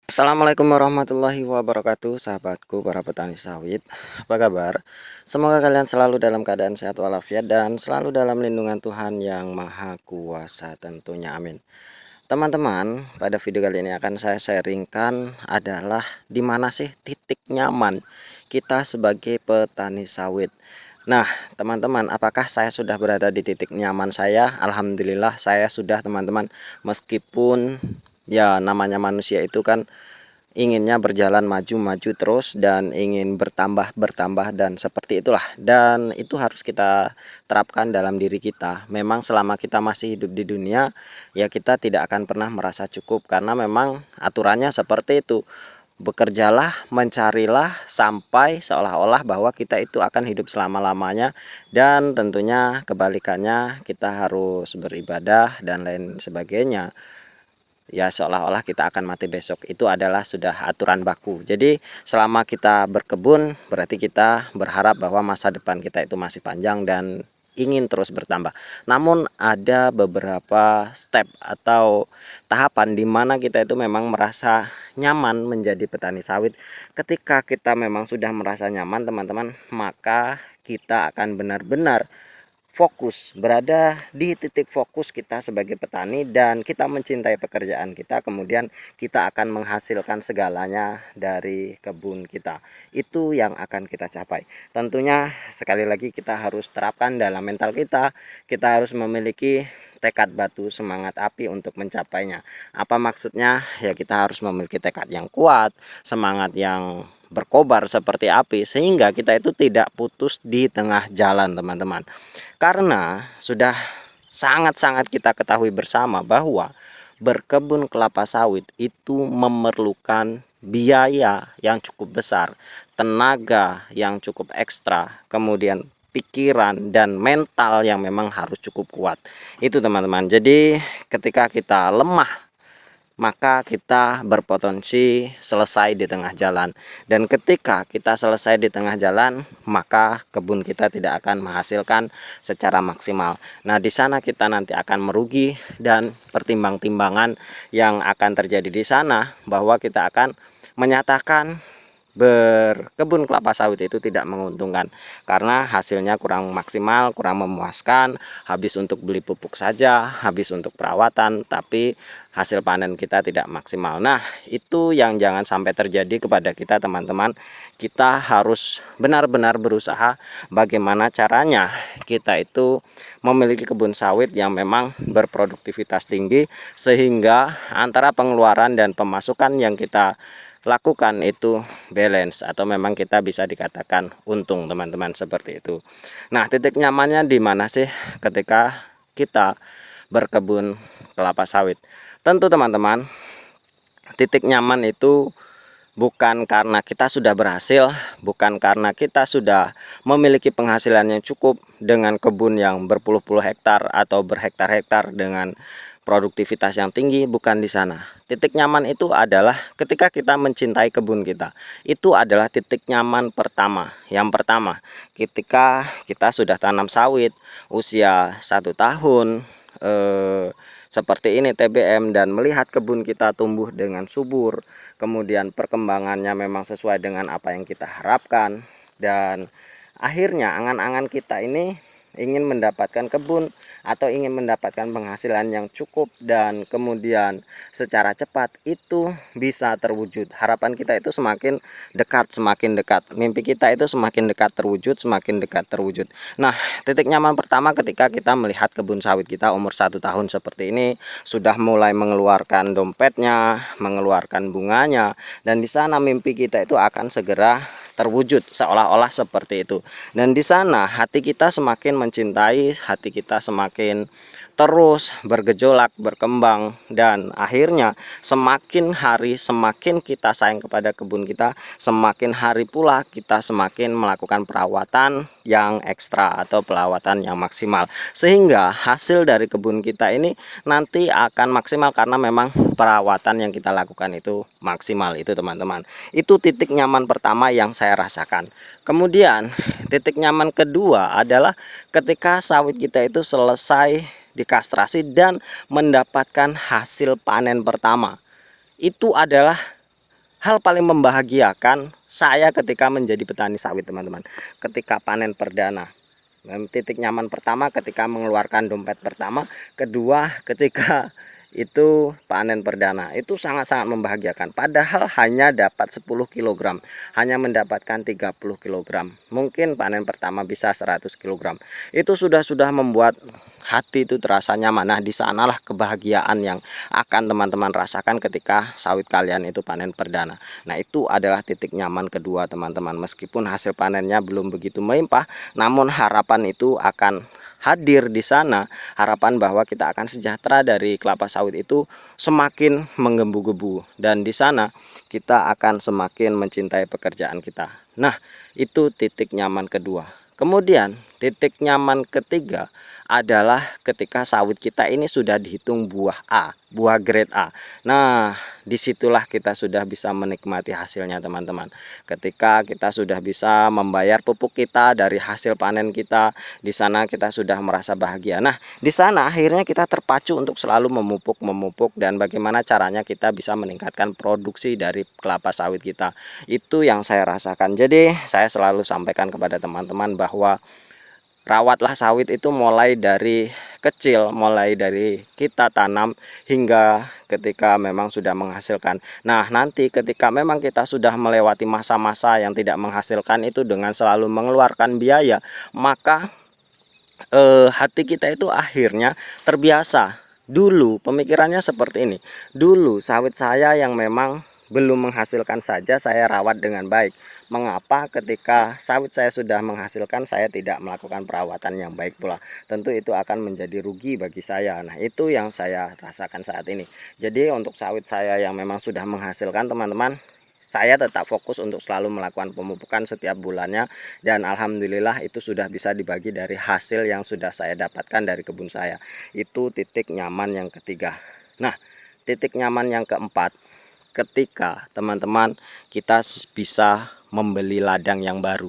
Assalamualaikum warahmatullahi wabarakatuh, sahabatku para petani sawit. Apa kabar? Semoga kalian selalu dalam keadaan sehat walafiat dan selalu dalam lindungan Tuhan yang Maha Kuasa tentunya, amin. Teman-teman, pada video kali ini akan saya sharingkan adalah di mana sih titik nyaman kita sebagai petani sawit. Nah, teman-teman, apakah saya sudah berada di titik nyaman saya? Alhamdulillah saya sudah, teman-teman. Meskipun ya namanya manusia itu kan inginnya berjalan maju-maju terus dan ingin bertambah dan seperti itulah, dan itu harus kita terapkan dalam diri kita. Memang selama kita masih hidup di dunia ya kita tidak akan pernah merasa cukup, karena memang aturannya seperti itu. Bekerjalah, mencarilah sampai seolah-olah bahwa kita itu akan hidup selama-lamanya, dan tentunya kebalikannya kita harus beribadah dan lain sebagainya. Ya seolah-olah kita akan mati besok, itu adalah sudah aturan baku. Jadi selama kita berkebun berarti kita berharap bahwa masa depan kita itu masih panjang dan ingin terus bertambah. Namun ada beberapa step atau tahapan di mana kita itu memang merasa nyaman menjadi petani sawit. Ketika kita memang sudah merasa nyaman, teman-teman, maka kita akan benar-benar fokus, berada di titik fokus kita sebagai petani, dan kita mencintai pekerjaan kita. Kemudian kita akan menghasilkan segalanya dari kebun kita. Itu yang akan kita capai. Tentunya sekali lagi kita harus terapkan dalam mental kita. Kita harus memiliki tekad batu, semangat api untuk mencapainya. Apa maksudnya? Ya kita harus memiliki tekad yang kuat, semangat yang berkobar seperti api, sehingga kita itu tidak putus di tengah jalan, teman-teman. Karena sudah sangat-sangat kita ketahui bersama bahwa berkebun kelapa sawit itu memerlukan biaya yang cukup besar, tenaga yang cukup ekstra, kemudian pikiran dan mental yang memang harus cukup kuat. Itu, teman-teman. Jadi ketika kita lemah, maka kita berpotensi selesai di tengah jalan, dan ketika kita selesai di tengah jalan maka kebun kita tidak akan menghasilkan secara maksimal. Nah, di sana kita nanti akan merugi, dan pertimbang-timbangan yang akan terjadi di sana bahwa kita akan menyatakan berkebun kelapa sawit itu tidak menguntungkan karena hasilnya kurang maksimal, kurang memuaskan, habis untuk beli pupuk saja, habis untuk perawatan, tapi hasil panen kita tidak maksimal. Nah, itu yang jangan sampai terjadi kepada kita, teman-teman. Kita harus benar-benar berusaha bagaimana caranya kita itu memiliki kebun sawit yang memang berproduktivitas tinggi, sehingga antara pengeluaran dan pemasukan yang kita lakukan itu balance, atau memang kita bisa dikatakan untung, teman-teman, seperti itu. Nah, titik nyamannya di mana sih ketika kita berkebun kelapa sawit? Tentu, teman-teman, titik nyaman itu bukan karena kita sudah berhasil, bukan karena kita sudah memiliki penghasilan yang cukup dengan kebun yang berpuluh-puluh hektar atau berhektar-hektar dengan produktivitas yang tinggi, bukan di sana. Titik nyaman itu adalah ketika kita mencintai kebun kita. Itu adalah titik nyaman pertama. Yang pertama, ketika kita sudah tanam sawit usia 1 tahun, seperti ini TBM, dan melihat kebun kita tumbuh dengan subur, kemudian perkembangannya memang sesuai dengan apa yang kita harapkan, dan akhirnya angan-angan kita ini ingin mendapatkan kebun atau ingin mendapatkan penghasilan yang cukup dan kemudian secara cepat, itu bisa terwujud. Harapan kita itu semakin dekat, semakin dekat. Mimpi kita itu semakin dekat terwujud, semakin dekat terwujud. Nah, titik nyaman pertama ketika kita melihat kebun sawit kita umur 1 tahun seperti ini, sudah mulai mengeluarkan dompetnya, mengeluarkan bunganya, dan di sana mimpi kita itu akan segera terwujud, seolah-olah seperti itu. Dan di sana hati kita semakin mencintai, hati kita semakin terus bergejolak, berkembang, dan akhirnya semakin hari semakin kita sayang kepada kebun kita, semakin hari pula kita semakin melakukan perawatan yang ekstra atau perawatan yang maksimal, sehingga hasil dari kebun kita ini nanti akan maksimal karena memang perawatan yang kita lakukan itu maksimal. Itu, teman-teman, itu titik nyaman pertama yang saya rasakan. Kemudian titik nyaman kedua adalah ketika sawit kita itu selesai dikastrasi dan mendapatkan hasil panen pertama. Itu adalah hal paling membahagiakan saya ketika menjadi petani sawit, teman-teman, ketika panen perdana. Titik nyaman pertama ketika mengeluarkan dompet pertama, kedua ketika itu panen perdana, itu sangat-sangat membahagiakan. Padahal hanya dapat 10 kg, hanya mendapatkan 30 kg, mungkin panen pertama bisa 100 kg. Itu sudah membuat hati itu terasa nyaman. Nah, di sanalah kebahagiaan yang akan teman-teman rasakan ketika sawit kalian itu panen perdana. Nah, itu adalah titik nyaman kedua, teman-teman. Meskipun hasil panennya belum begitu melimpah, namun harapan itu akan hadir di sana, harapan bahwa kita akan sejahtera dari kelapa sawit itu semakin menggebu-gebu, dan di sana kita akan semakin mencintai pekerjaan kita. Nah, itu titik nyaman kedua. Kemudian titik nyaman ketiga adalah ketika sawit kita ini sudah dihitung buah A, buah grade A. Nah, disitulah kita sudah bisa menikmati hasilnya, teman-teman. Ketika kita sudah bisa membayar pupuk kita dari hasil panen kita, di sana kita sudah merasa bahagia. Nah, di sana akhirnya kita terpacu untuk selalu memupuk dan bagaimana caranya kita bisa meningkatkan produksi dari kelapa sawit kita. Itu yang saya rasakan. Jadi, saya selalu sampaikan kepada teman-teman bahwa rawatlah sawit itu mulai dari kecil, mulai dari kita tanam hingga ketika memang sudah menghasilkan. Nah, nanti ketika memang kita sudah melewati masa-masa yang tidak menghasilkan itu dengan selalu mengeluarkan biaya, maka hati kita itu akhirnya terbiasa. Dulu pemikirannya seperti ini. Dulu sawit saya yang memang belum menghasilkan saja saya rawat dengan baik. Mengapa ketika sawit saya sudah menghasilkan saya tidak melakukan perawatan yang baik pula? Tentu itu akan menjadi rugi bagi saya. Nah, itu yang saya rasakan saat ini. Jadi untuk sawit saya yang memang sudah menghasilkan, teman-teman, saya tetap fokus untuk selalu melakukan pemupukan setiap bulannya, dan alhamdulillah itu sudah bisa dibagi dari hasil yang sudah saya dapatkan dari kebun saya. Itu titik nyaman yang ketiga. Nah, titik nyaman yang keempat, ketika teman-teman kita bisa membeli ladang yang baru.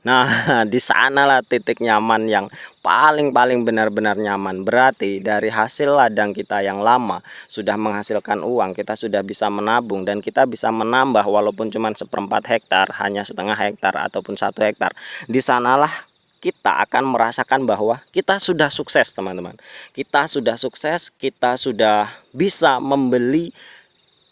Nah, di sanalah titik nyaman yang paling benar-benar nyaman. Berarti dari hasil ladang kita yang lama sudah menghasilkan uang, kita sudah bisa menabung dan kita bisa menambah walaupun cuma 1/4 hektar, hanya setengah hektar ataupun 1 hektar. Di sanalah kita akan merasakan bahwa kita sudah sukses, teman-teman. Kita sudah sukses, kita sudah bisa membeli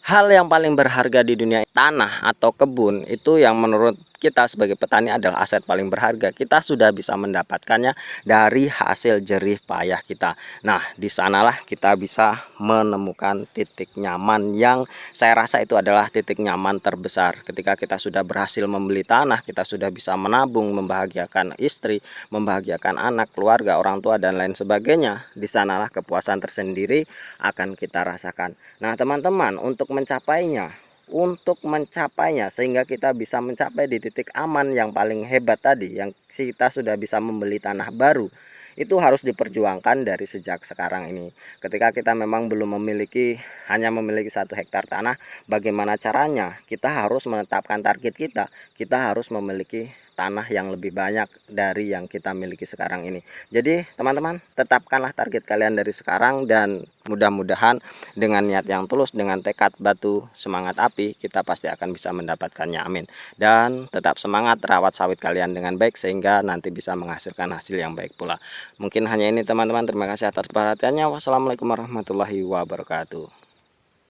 hal yang paling berharga di dunia, tanah atau kebun, itu yang menurut kita sebagai petani adalah aset paling berharga. Kita sudah bisa mendapatkannya dari hasil jerih payah kita. Nah, di sanalah kita bisa menemukan titik nyaman yang saya rasa itu adalah titik nyaman terbesar. Ketika kita sudah berhasil membeli tanah, kita sudah bisa menabung, membahagiakan istri, membahagiakan anak, keluarga, orang tua, dan lain sebagainya. Di sanalah kepuasan tersendiri akan kita rasakan. Nah, teman-teman, untuk mencapainya sehingga kita bisa mencapai di titik aman yang paling hebat tadi, yang kita sudah bisa membeli tanah baru, itu harus diperjuangkan dari sejak sekarang ini. Ketika kita memang belum memiliki, hanya memiliki 1 hektar tanah, bagaimana caranya? Kita harus menetapkan target kita. Kita harus memiliki tanah yang lebih banyak dari yang kita miliki sekarang ini. Jadi teman-teman, tetapkanlah target kalian dari sekarang, dan mudah-mudahan dengan niat yang tulus, dengan tekad batu semangat api, kita pasti akan bisa mendapatkannya, amin. Dan tetap semangat rawat sawit kalian dengan baik sehingga nanti bisa menghasilkan hasil yang baik pula. Mungkin hanya ini, teman-teman. Terima kasih atas perhatiannya. Wassalamualaikum warahmatullahi wabarakatuh.